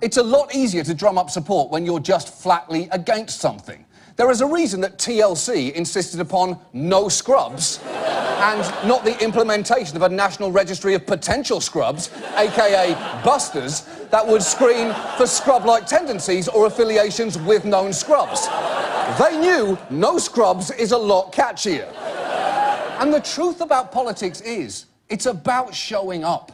It's a lot easier to drum up support when you're just flatly against something. There is a reason that TLC insisted upon no scrubs and not the implementation of a national registry of potential scrubs, aka busters, that would screen for scrub-like tendencies or affiliations with known scrubs. They knew no scrubs is a lot catchier. And the truth about politics is, it's about showing up.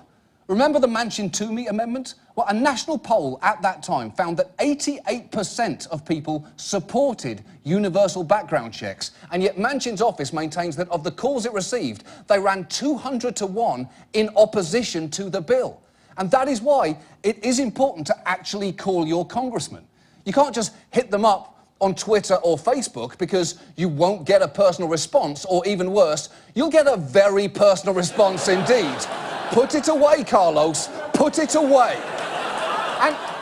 Remember the Manchin Toomey Amendment? Well, a national poll at that time found that 88% of people supported universal background checks, and yet Manchin's office maintains that of the calls it received, they ran 200 to 1 in opposition to the bill. And that is why it is important to actually call your congressman. You can't just hit them up on Twitter or Facebook because you won't get a personal response, or even worse, you'll get a very personal response indeed. Put it away, Carlos. Put it away.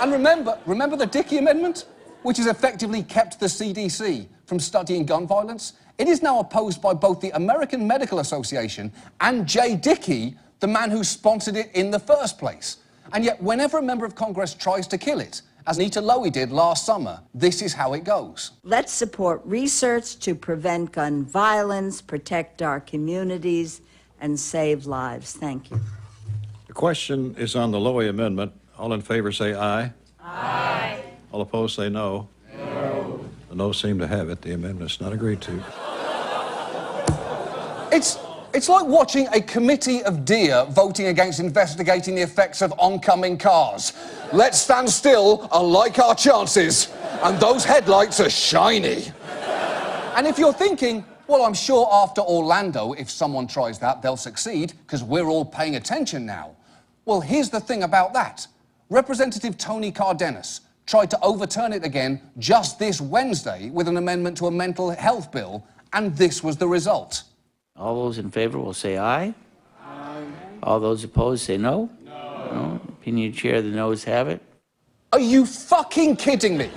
And remember the Dickey Amendment, which has effectively kept the CDC from studying gun violence? It is now opposed by both the American Medical Association and Jay Dickey, the man who sponsored it in the first place. And yet, whenever a member of Congress tries to kill it, as Nita Lowey did last summer, this is how it goes. Let's support research to prevent gun violence, protect our communities, and save lives. Thank you. The question is on the Lowey Amendment. All in favor say aye. Aye. All opposed say no. No. The noes seem to have it. The amendment is not agreed to. It's like watching a committee of deer voting against investigating the effects of oncoming cars. Let's stand still and like our chances. And those headlights are shiny. And if you're thinking, well, I'm sure after Orlando, if someone tries that, they'll succeed, because we're all paying attention now. Well, here's the thing about that. Representative Tony Cardenas tried to overturn it again just this Wednesday with an amendment to a mental health bill, and this was the result. All those in favor will say aye. Aye. All those opposed say no. No. Opinion of the chair, the noes have it. Are you fucking kidding me?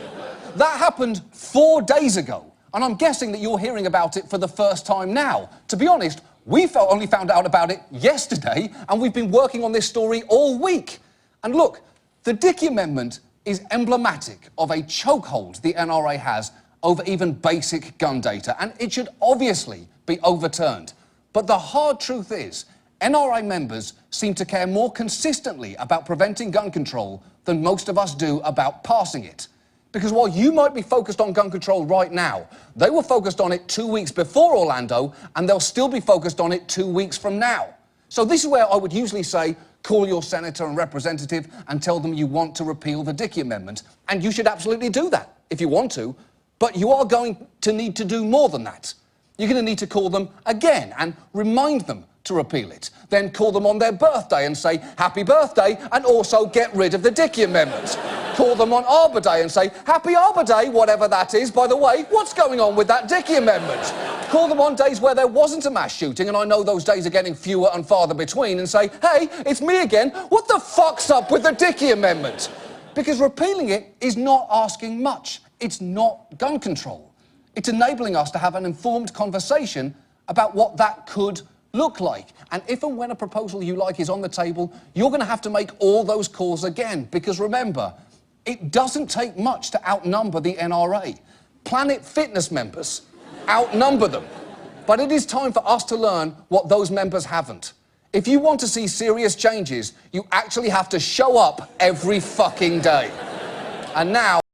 That happened 4 days ago, and I'm guessing that you're hearing about it for the first time now. To be honest, we only found out about it yesterday, and we've been working on this story all week. And look, the Dickey Amendment is emblematic of a chokehold the NRA has over even basic gun data, and it should obviously be overturned. But the hard truth is, NRA members seem to care more consistently about preventing gun control than most of us do about passing it. Because while you might be focused on gun control right now, they were focused on it 2 weeks before Orlando, and they'll still be focused on it 2 weeks from now. So this is where I would usually say, call your senator and representative and tell them you want to repeal the Dickey Amendment. And you should absolutely do that if you want to, but you are going to need to do more than that. You're going to need to call them again and remind them to repeal it. Then call them on their birthday and say, happy birthday, and also get rid of the Dickey Amendment. Call them on Arbor Day and say, happy Arbor Day, whatever that is. By the way, what's going on with that Dickey Amendment? Call them on days where there wasn't a mass shooting, and I know those days are getting fewer and farther between, and say, hey, it's me again. What the fuck's up with the Dickey Amendment? Because repealing it is not asking much. It's not gun control. It's enabling us to have an informed conversation about what that could look like. And if and when a proposal you like is on the table, you're going to have to make all those calls again. Because remember, it doesn't take much to outnumber the NRA. Planet Fitness members outnumber them. But it is time for us to learn what those members haven't. If you want to see serious changes, you actually have to show up every fucking day. And now...